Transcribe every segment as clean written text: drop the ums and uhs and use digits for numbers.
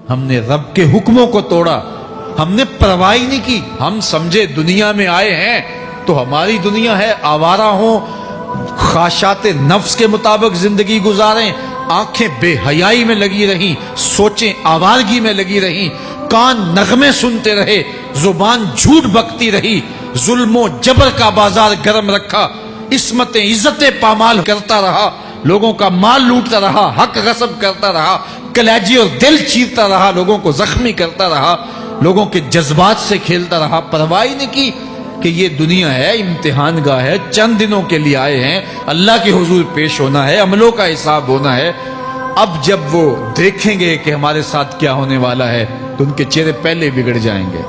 ہم نے رب کے حکموں کو توڑا، ہم نے پرواہ ہی نہیں کی۔ ہم سمجھے دنیا میں آئے ہیں تو ہماری دنیا ہے، آوارہ ہوں، خواہشات نفس کے مطابق زندگی گزاریں، آنکھیں بے حیائی میں لگی رہیں، سوچیں آوارگی میں لگی رہیں، کان نغمے سنتے رہے، زبان جھوٹ بکتی رہی، ظلم و جبر کا بازار گرم رکھا، عصمت عزتیں پامال کرتا رہا، لوگوں کا مال لوٹتا رہا، حق غصب کرتا رہا، کلیجی اور دل چیرتا رہا، لوگوں کو زخمی کرتا رہا، لوگوں کے جذبات سے کھیلتا رہا، پرواہ نہیں کی کہ یہ دنیا ہے، امتحان گاہ ہے، چند دنوں کے لیے آئے ہیں، اللہ کے حضور پیش ہونا ہے، عملوں کا حساب ہونا ہے۔ اب جب وہ دیکھیں گے کہ ہمارے ساتھ کیا ہونے والا ہے تو ان کے چہرے پہلے بگڑ جائیں گے۔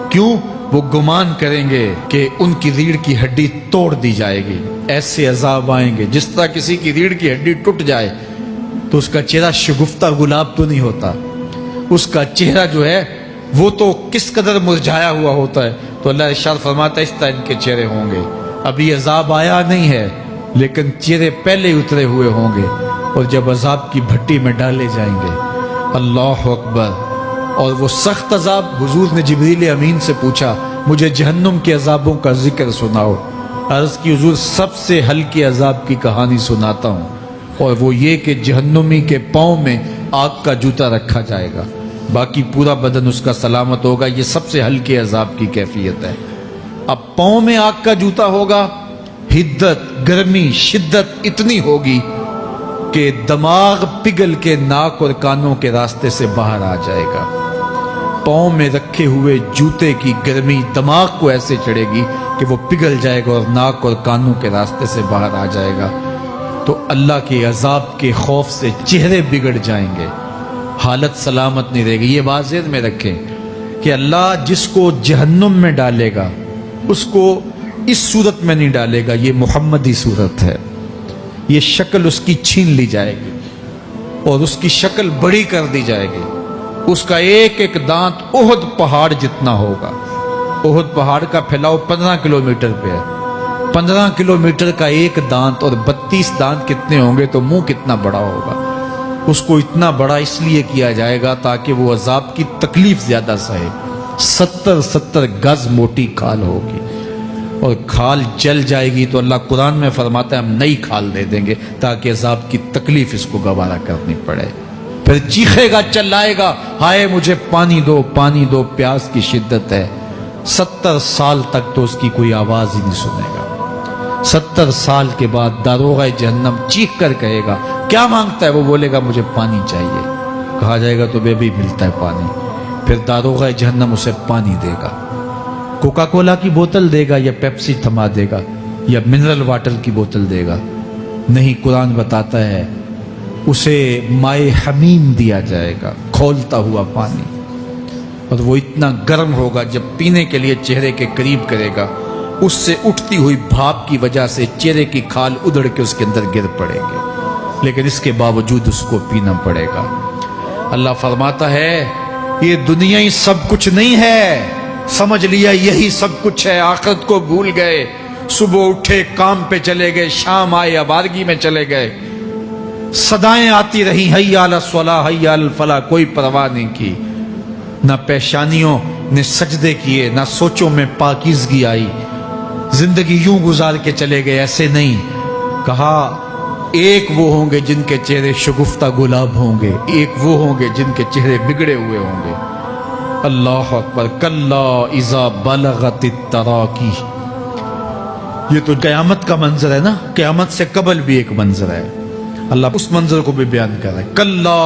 کیوں؟ وہ گمان کریں گے کہ ان کی ریڑھ کی ہڈی توڑ دی جائے گی، ایسے عذاب آئیں گے جس طرح کسی کی ریڑھ کی ہڈی ٹوٹ جائے تو اس کا چہرہ شگفتہ گلاب تو نہیں ہوتا، اس کا چہرہ جو ہے وہ تو کس قدر مرجھایا ہوا ہوتا ہے۔ تو اللہ ارشاد فرماتا ہے اس طرح ان کے چہرے ہوں گے۔ ابھی عذاب آیا نہیں ہے لیکن چہرے پہلے اترے ہوئے ہوں گے، اور جب عذاب کی بھٹی میں ڈالے جائیں گے، اللہ اکبر، اور وہ سخت عذاب، حضور نے جبریل امین سے پوچھا مجھے جہنم کے عذابوں کا ذکر سناؤ۔ عرض کی حضور سب سے ہلکے عذاب کی کہانی سناتا ہوں، اور وہ یہ کہ جہنمی کے پاؤں میں آگ کا جوتا رکھا جائے گا، باقی پورا بدن اس کا سلامت ہوگا۔ یہ سب سے ہلکے عذاب کی کیفیت ہے۔ اب پاؤں میں آگ کا جوتا ہوگا، حدت، گرمی، شدت اتنی ہوگی کہ دماغ پگھل کے ناک اور کانوں کے راستے سے باہر آ جائے گا۔ پاؤں میں رکھے ہوئے جوتے کی گرمی دماغ کو ایسے چڑھے گی کہ وہ پگھل جائے گا اور ناک اور کانوں کے راستے سے باہر آ جائے گا۔ تو اللہ کے عذاب کے خوف سے چہرے بگڑ جائیں گے، حالت سلامت نہیں رہے گی۔ یہ بات ذہن میں رکھیں کہ اللہ جس کو جہنم میں ڈالے گا اس کو اس صورت میں نہیں ڈالے گا، یہ محمدی صورت ہے، یہ شکل اس کی چھین لی جائے گی اور اس کی شکل بڑی کر دی جائے گی۔ اس کا ایک ایک دانت احد پہاڑ جتنا ہوگا۔ احد پہاڑ کا پھیلاؤ 15 کلومیٹر پہ ہے، 15 کلومیٹر کا ایک دانت، اور 32 دانت کتنے ہوں گے تو منہ کتنا بڑا ہوگا۔ اس کو اتنا بڑا اس لیے کیا جائے گا تاکہ وہ عذاب کی تکلیف زیادہ سہے۔ 70 گز موٹی کھال ہوگی، اور کھال جل جائے گی تو اللہ قرآن میں فرماتا ہے ہم نئی کھال دے دیں گے تاکہ عذاب کی تکلیف اس کو گوارا کرنی پڑے۔ پھر چیخے گا، چلائے گا، ہائے مجھے پانی دو، پانی دو، پیاس کی شدت ہے۔ 70 سال تک تو اس کی کوئی آواز ہی نہیں سنے گا۔ 70 سال کے بعد داروغہ جہنم چیخ کر کہے گا کیا مانگتا ہے؟ وہ بولے گا مجھے پانی چاہیے۔ کہا جائے گا تو بے بھی ملتا ہے پانی۔ پھر داروغہ جہنم اسے پانی دے گا، کوکا کولا کی بوتل دے گا یا پیپسی تھما دے گا یا منرل واٹر کی بوتل دے گا؟ نہیں، قرآن بتاتا ہے اسے مائے حمیم دیا جائے گا، کھولتا ہوا پانی، اور وہ اتنا گرم ہوگا جب پینے کے لیے چہرے کے قریب کرے گا اس سے اٹھتی ہوئی بھاپ کی وجہ سے چہرے کی کھال ادھڑ کے اس کے اندر گر پڑیں گے، لیکن اس کے باوجود اس کو پینا پڑے گا۔ اللہ فرماتا ہے یہ دنیا ہی سب کچھ نہیں ہے، سمجھ لیا یہی سب کچھ ہے، آخرت کو بھول گئے، صبح اٹھے کام پہ چلے گئے، شام آئے آوارگی میں چلے گئے، صدائیں آتی رہی حی علی الصلاۃ حی علی الفلاح، کوئی پرواہ نہیں کی، نہ پیشانیوں نے سجدے کیے، نہ سوچوں میں پاکیزگی آئی، زندگی یوں گزار کے چلے گئے۔ ایسے نہیں، کہا ایک وہ ہوں گے جن کے چہرے شگفتہ گلاب ہوں گے، ایک وہ ہوں گے جن کے چہرے بگڑے ہوئے ہوں گے۔ اللہ اکبر، کلا اذا بلغت التراقی، یہ تو قیامت کا منظر ہے نا، قیامت سے قبل بھی ایک منظر ہے، اللہ اس منظر کو بھی بیان کر رہا ہے، کلا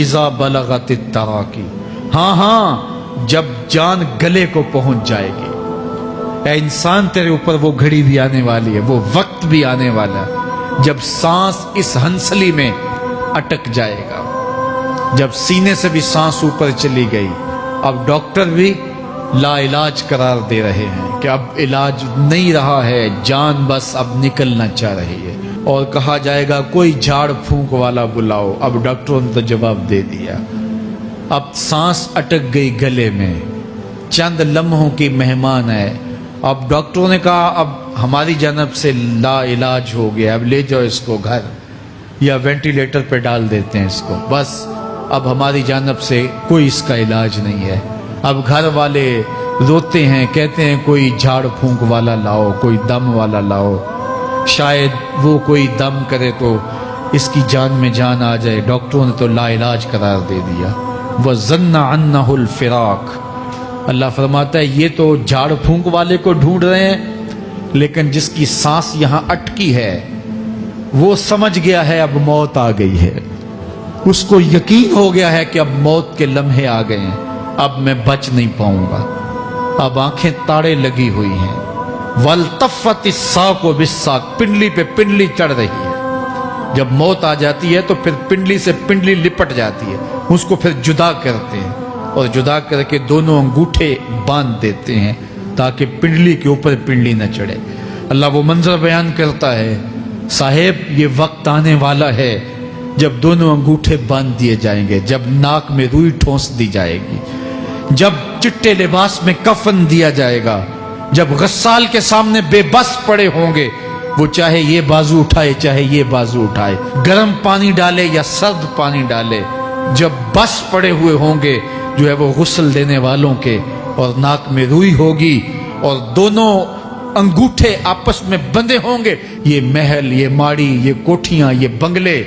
اذا بلغت التراقی، ہاں جب جان گلے کو پہنچ جائے گی۔ اے انسان تیرے اوپر وہ گھڑی بھی آنے والی ہے، وہ وقت بھی آنے والا ہے جب سانس اس ہنسلی میں اٹک جائے گا، جب سینے سے بھی سانس اوپر چلی گئی، اب ڈاکٹر بھی لا علاج قرار دے رہے ہیں کہ اب علاج نہیں رہا ہے، جان بس اب نکلنا چاہ رہی ہے، اور کہا جائے گا کوئی جھاڑ پھونک والا بلاؤ، اب ڈاکٹروں نے تو جواب دے دیا، اب سانس اٹک گئی گلے میں، چند لمحوں کی مہمان ہے، اب ڈاکٹروں نے کہا اب ہماری جانب سے لا علاج ہو گیا، اب لے جاؤ اس کو گھر، یا وینٹیلیٹر پہ ڈال دیتے ہیں اس کو، بس اب ہماری جانب سے کوئی اس کا علاج نہیں ہے. اب گھر والے روتے ہیں، کہتے ہیں کوئی جھاڑ پھونک والا لاؤ، کوئی دم والا لاؤ، شاید وہ کوئی دم کرے تو اس کی جان میں جان آ جائے. ڈاکٹروں نے تو لا علاج قرار دے دیا. وَظَنَّ عَنَّهُ الْفِرَاقُ. اللہ فرماتا ہے یہ تو جھاڑ پھونک والے کو ڈھونڈ رہے ہیں، لیکن جس کی سانس یہاں اٹکی ہے وہ سمجھ گیا ہے اب موت آ گئی ہے. اس کو یقین ہو گیا ہے کہ اب موت کے لمحے آ گئے ہیں، اب میں بچ نہیں پاؤں گا. اب آنکھیں تاڑے لگی ہوئی ہیں. وَالْتَفَّتِ السَّاقُ بِالسَّاقِ. پنڈلی پہ پنڈلی چڑھ رہی ہے. جب موت آ جاتی ہے تو پھر پنڈلی سے پنڈلی لپٹ جاتی ہے، اس کو پھر جدا کرتے ہیں اور جدا کر کے دونوں انگوٹھے باندھ دیتے ہیں تاکہ پنڈلی کے اوپر پنڈلی نہ چڑھے. اللہ وہ منظر بیان کرتا ہے، صاحب یہ وقت آنے والا ہے جب دونوں انگوٹھے باندھ دیے جائیں گے، جب ناک میں روئی ٹھونس دی جائے گی، جب چٹے لباس میں کفن دیا جائے گا، جب غسال کے سامنے بے بس پڑے ہوں گے، وہ چاہے یہ بازو اٹھائے چاہے یہ بازو اٹھائے، گرم پانی ڈالے یا سرد پانی ڈالے، جب بس پڑے ہوئے ہوں گے جو ہے وہ غسل دینے والوں کے، اور ناک میں روئی ہوگی اور دونوں انگوٹھے آپس میں بندھے ہوں گے. یہ محل، یہ ماڑی، یہ کوٹھیاں، یہ بنگلے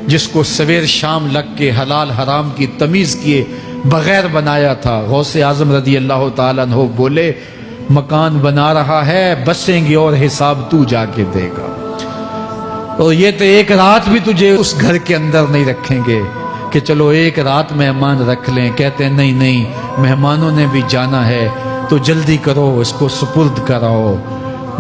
جس کو سویر شام لگ کے حلال حرام کی تمیز کیے بغیر بنایا تھا، غوث اعظم رضی اللہ تعالیٰ عنہ بولے مکان بنا رہا ہے، بسیں گے اور حساب تو جا کے دے گا. اور یہ تو ایک رات بھی تجھے اس گھر کے اندر نہیں رکھیں گے کہ چلو ایک رات مہمان رکھ لیں. کہتے ہیں نہیں نہیں، مہمانوں نے بھی جانا ہے تو جلدی کرو، اس کو سپرد کراؤ.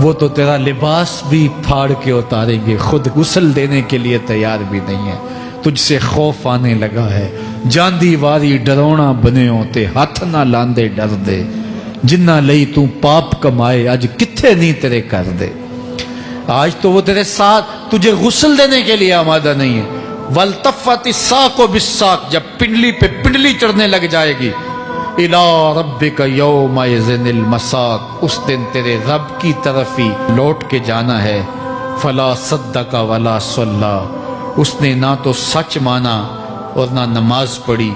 وہ تو تیرا لباس بھی پھاڑ کے اتاریں گے، خود غسل دینے کے لیے تیار بھی نہیں ہے. تجھ سے خوف آنے لگا ہے. جاندی واری ڈرونا بنے ہوتے، ہاتھ نہ لاندے ڈر دے، جنہ لئی تو پاپ کمائے اج کتھے نہیں تیرے کر دے. آج تو وہ تیرے ساتھ تجھے غسل دینے کے لیے آمادہ نہیں ہے. وَالْتَفَّتِ السَّاقُ بِالسَّاقِ. جب پنڈلی پہ پنڈلی چڑھنے لگ جائے گی. إِلَىٰ رَبِّكَ يَوْمَئِذٍ الْمَسَاقُ. اس دن تیرے رب کی طرف ہی لوٹ کے جانا ہے. فَلَا صَدَّقَ وَلَا صَلَّىٰ. اس نے نہ تو سچ مانا اور نہ نماز پڑھی.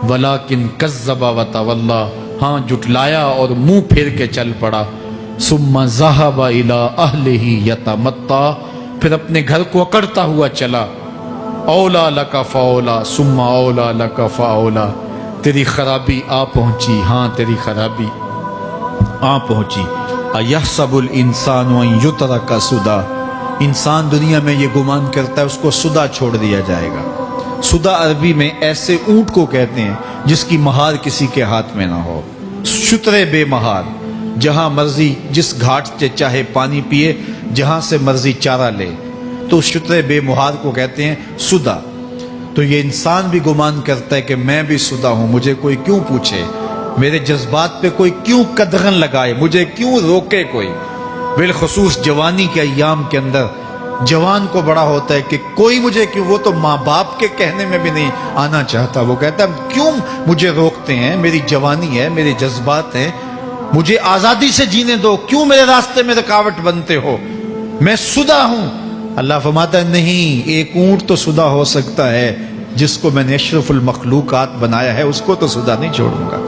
وَلَٰكِنْ كَذَّبَ وَتَوَلَّىٰ. ہاں جھٹلایا اور منہ پھیر کے چل پڑا. ثُمَّ ذَهَبَ إِلَىٰ أَهْلِهِ يَتَمَطَّىٰ. پھر اپنے گھر کو اکڑتا ہوا چلا. اولا لک فاولا ثم اولا لک فاولا. تیری خرابی آ پہنچی، ہاں تیری خرابی آ پہنچی. ایحسب الانسان ان یترک سدی. انسان دنیا میں یہ گمان کرتا ہے اس کو سدا چھوڑ دیا جائے گا. سدا عربی میں ایسے اونٹ کو کہتے ہیں جس کی مہار کسی کے ہاتھ میں نہ ہو. شترے بے مہار، جہاں مرضی جس گھاٹ سے چاہے پانی پیے، جہاں سے مرضی چارہ لے، تو شترے بے مہار کو کہتے ہیں سدا. تو یہ انسان بھی گمان کرتا ہے کہ میں بھی سدا ہوں، مجھے کوئی کیوں پوچھے، میرے جذبات پہ کوئی کیوں قدغن لگائے، مجھے کیوں روکے کوئی. بالخصوص جوانی کے ایام کے اندر جوان کو بڑا ہوتا ہے کہ کوئی مجھے کیوں. وہ تو ماں باپ کے کہنے میں بھی نہیں آنا چاہتا. وہ کہتا ہے کیوں مجھے روکتے ہیں، میری جوانی ہے، میرے جذبات ہیں، مجھے آزادی سے جینے دو، کیوں میرے راستے میں رکاوٹ بنتے ہو، میں سدا ہوں. اللہ فرماتا ہے نہیں، ایک اونٹ تو سدا ہو سکتا ہے، جس کو میں نے اشرف المخلوقات بنایا ہے اس کو تو سدا نہیں چھوڑوں گا،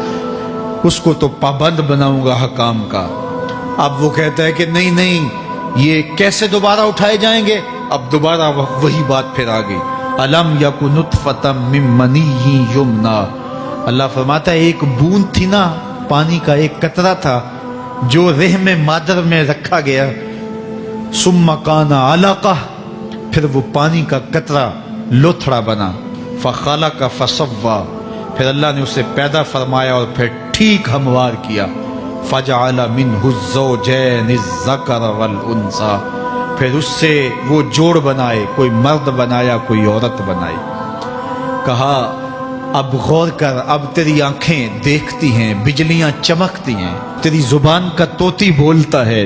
اس کو تو پابند بناؤں گا حکام کا. اب وہ کہتا ہے کہ نہیں نہیں، یہ کیسے دوبارہ اٹھائے جائیں گے. اب دوبارہ وہی بات پھر آ گئی. الم یک نطفۃ من منی یمنا. اللہ فرماتا ہے ایک بوند تھی نا، پانی کا ایک قطرہ تھا جو رحم مادر میں رکھا گیا. ثم کان علقہ. پھر وہ پانی کا قطرہ لوتھڑا بنا. فخلق فسوی. پھر اللہ نے اسے پیدا فرمایا اور پھر ٹھیک ہموار کیا. فجعل منہ الزوجین الذکر والانثی. پھر اس سے وہ جوڑ بنائے، کوئی مرد بنایا کوئی عورت بنائی. کہا اب غور کر، اب تیری آنکھیں دیکھتی ہیں، بجلیاں چمکتی ہیں، تیری زبان کا طوطی بولتا ہے،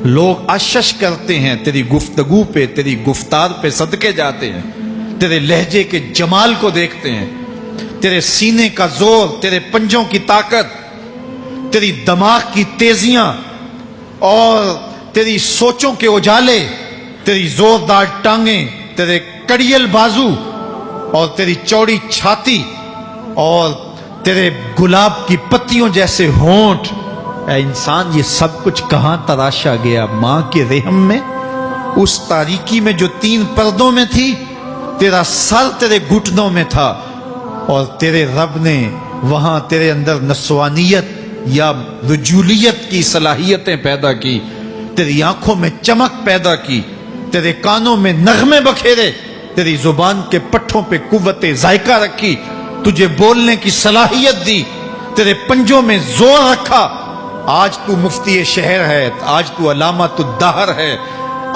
لوگ اشش کرتے ہیں تیری گفتگو پہ، تیری گفتار پہ صدقے جاتے ہیں، تیرے لہجے کے جمال کو دیکھتے ہیں، تیرے سینے کا زور، تیرے پنجوں کی طاقت، تیری دماغ کی تیزیاں اور تیری سوچوں کے اجالے، تیری زوردار ٹانگیں، تیرے کڑیل بازو اور تیری چوڑی چھاتی اور تیرے گلاب کی پتیوں جیسے ہونٹ، اے انسان یہ سب کچھ کہاں تراشا گیا؟ ماں کے رحم میں، اس تاریکی میں جو 3 پردوں میں تھی۔ تیرا سر تیرے گھٹنوں میں تھا، اور تیرے رب نے وہاں تیرے اندر نسوانیت یا رجولیت کی صلاحیتیں پیدا کی، تیری آنکھوں میں چمک پیدا کی، تیرے کانوں میں نغمے بکھیرے، تیری زبان کے پٹھوں پہ قوت ذائقہ رکھی، تجھے بولنے کی صلاحیت دی، تیرے پنجوں میں زور رکھا۔ آج تو مفتی شہر ہے، آج تو علامۃ الدہر ہے،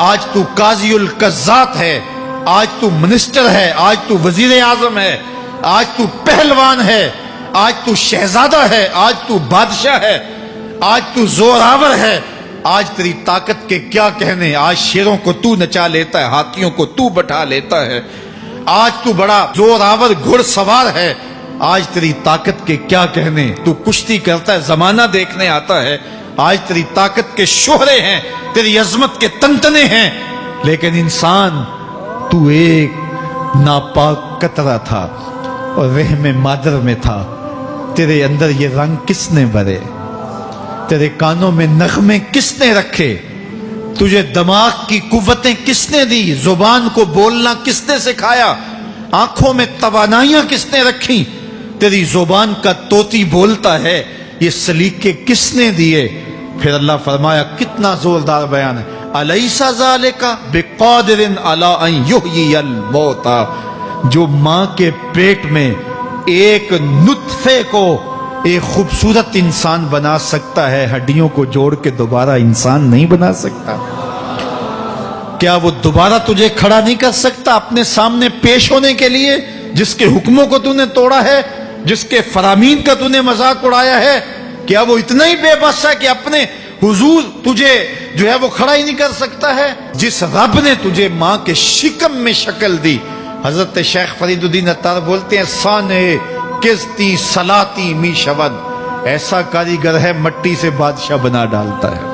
آج تو قاضی القضات ہے، آج تو منسٹر ہے، آج تو وزیر اعظم ہے، آج تو پہلوان ہے، آج تو شہزادہ ہے، آج تو بادشاہ ہے، آج تو زوراور ہے۔ آج تیری طاقت کے کیا کہنے؟ آج شیروں کو تو نچا لیتا ہے، ہاتھیوں کو تو بٹھا لیتا ہے، آج تو بڑا زوراور گھڑ سوار ہے۔ آج تیری طاقت کے کیا کہنے؟ تو کشتی کرتا ہے، زمانہ دیکھنے آتا ہے۔ آج تیری طاقت کے شوہرے ہیں، تیری عظمت کے تنتنے ہیں، لیکن انسان تو ایک ناپاک قطرہ تھا اور رحم مادر میں تھا۔ تیرے اندر یہ رنگ کس نے بھرے؟ تیرے کانوں میں نغمے کس نے رکھے؟ تجھے دماغ کی قوتیں کس نے دی؟ زبان کو بولنا کس نے سکھایا؟ آنکھوں میں توانائیاں کس نے رکھی؟ تیری زبان کا طوطی بولتا ہے، یہ سلیقے کس نے دیے؟ پھر اللہ فرمایا، کتنا زوردار بیان ہے، الیس ذالک بقادر علی ان یحیی الموتى، جو ماں کے پیٹ میں ایک نطفے کو ایک خوبصورت انسان بنا سکتا ہے، ہڈیوں کو جوڑ کے دوبارہ انسان نہیں بنا سکتا؟ کیا وہ دوبارہ تجھے کھڑا نہیں کر سکتا اپنے سامنے پیش ہونے کے لیے، جس کے حکموں کو تو نے توڑا ہے، جس کے فرامین کا تو نے مذاق اڑایا ہے؟ کیا وہ اتنا ہی بے بس ہے کہ اپنے حضور تجھے جو ہے وہ کھڑا ہی نہیں کر سکتا ہے؟ جس رب نے تجھے ماں کے شکم میں شکل دی، حضرت شیخ فرید الدین عطار بولتے ہیں، سانے کستی سلاتی می شود، ایسا کاریگر ہے مٹی سے بادشاہ بنا ڈالتا ہے۔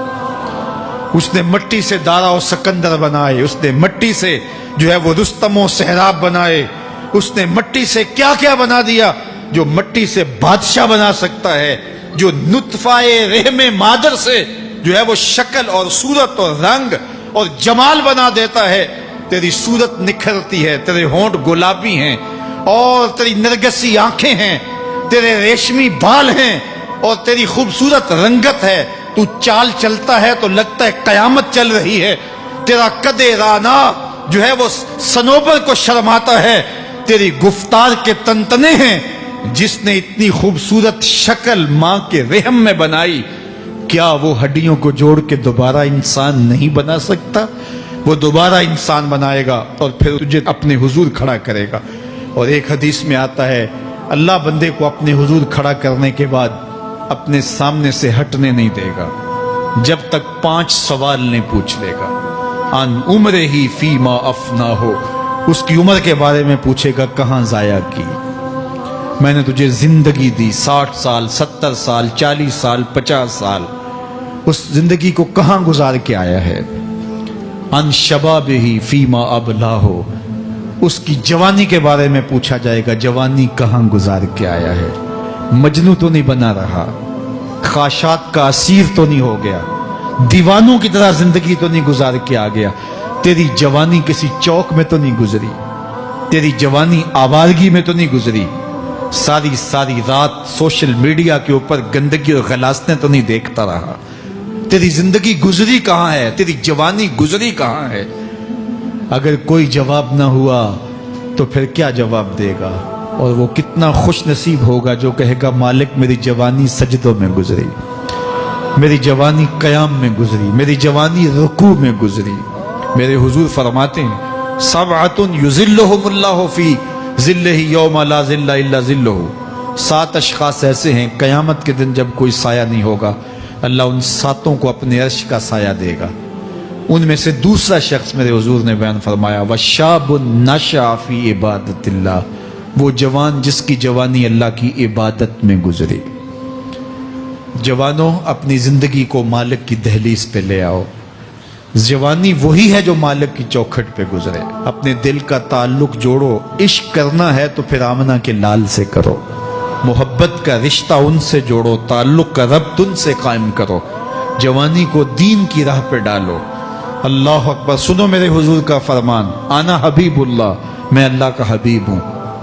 اس نے مٹی سے دارا و سکندر بنائے، اس نے مٹی سے جو ہے وہ رستم و سہراب بنائے، اس نے مٹی سے کیا کیا بنا دیا جو مٹی سے بادشاہ بنا سکتا ہے، جو نطفہ رحم مادر سے جو ہے وہ شکل اور صورت اور رنگ اور جمال بنا دیتا ہے۔ تیری صورت نکھرتی ہے، تیرے ہونٹ گلابی ہیں اور تیری نرگسی آنکھیں ہیں، تیرے ریشمی بال ہیں اور تیری خوبصورت رنگت ہے، تو چال چلتا ہے تو لگتا ہے قیامت چل رہی ہے، تیرا قد رانا جو ہے وہ صنوبر کو شرماتا ہے، تیری گفتار کے تنتنے ہیں۔ جس نے اتنی خوبصورت شکل ماں کے رحم میں بنائی، کیا وہ ہڈیوں کو جوڑ کے دوبارہ انسان نہیں بنا سکتا؟ وہ دوبارہ انسان بنائے گا اور پھر تجھے اپنے حضور کھڑا کرے گا۔ اور ایک حدیث میں آتا ہے، اللہ بندے کو اپنے حضور کھڑا کرنے کے بعد اپنے سامنے سے ہٹنے نہیں دے گا جب تک 5 سوال نہیں پوچھ لے گا۔ ان عمرہ ہی فیما افنا ہو، اس کی عمر کے بارے میں پوچھے گا، کہاں ضائع کی؟ میں نے تجھے زندگی دی، 60 سال 70 سال 40 سال 50 سال، اس زندگی کو کہاں گزار کے آیا ہے؟ ان شباب ہی فیما ابلا ہو، اس کی جوانی کے بارے میں پوچھا جائے گا، جوانی کہاں گزار کے آیا ہے؟ مجنو تو نہیں بنا رہا، خواہشات کا اسیر تو نہیں ہو گیا، دیوانوں کی طرح زندگی تو نہیں گزار کے آ گیا؟ تیری جوانی کسی چوک میں تو نہیں گزری، تیری جوانی آوارگی میں تو نہیں گزری، ساری رات سوشل میڈیا کے اوپر گندگی اور غلاستیں تو نہیں دیکھتا رہا؟ تیری زندگی گزری کہاں ہے؟ تیری جوانی گزری کہاں ہے؟ اگر کوئی جواب نہ ہوا تو پھر کیا جواب دے گا؟ اور وہ کتنا خوش نصیب ہوگا جو کہے گا، مالک میری جوانی سجدوں میں گزری، میری جوانی قیام میں گزری، میری جوانی رکوع میں گزری۔ میرے حضور فرماتے ہیں، سبعۃ یظلھم اللہ فی ظلہ یوم لا ظل الا ظلہ، 7 اشخاص ایسے ہیں قیامت کے دن جب کوئی سایہ نہیں ہوگا، اللہ ان 7 کو اپنے عرش کا سایہ دے گا۔ ان میں سے دوسرا شخص میرے حضور نے بیان فرمایا، وشاب نشأ فی عبادت اللہ، وہ جوان جس کی جوانی اللہ کی عبادت میں گزری۔ جوانوں، اپنی زندگی کو مالک کی دہلیز پہ لے آؤ۔ جوانی وہی ہے جو مالک کی چوکھٹ پہ گزرے۔ اپنے دل کا تعلق جوڑو، عشق کرنا ہے تو پھر آمنہ کے لال سے کرو۔ محبت کا رشتہ ان سے جوڑو، تعلق کا ربط ان سے قائم کرو، جوانی کو دین کی راہ پہ ڈالو۔ اللہ اکبر۔ سنو میرے حضور کا فرمان، انا حبیب اللہ، میں اللہ کا حبیب ہوں۔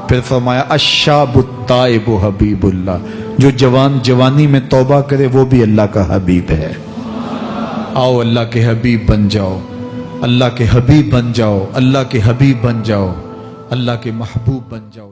پھر فرمایا الشاب التائب حبیب اللہ، جو جوانی میں توبہ کرے وہ بھی اللہ کا حبیب ہے۔ آؤ اللہ کے حبیب بن جاؤ، اللہ کے حبیب بن جاؤ، اللہ کے حبیب بن جاؤ، اللہ کے محبوب بن جاؤ۔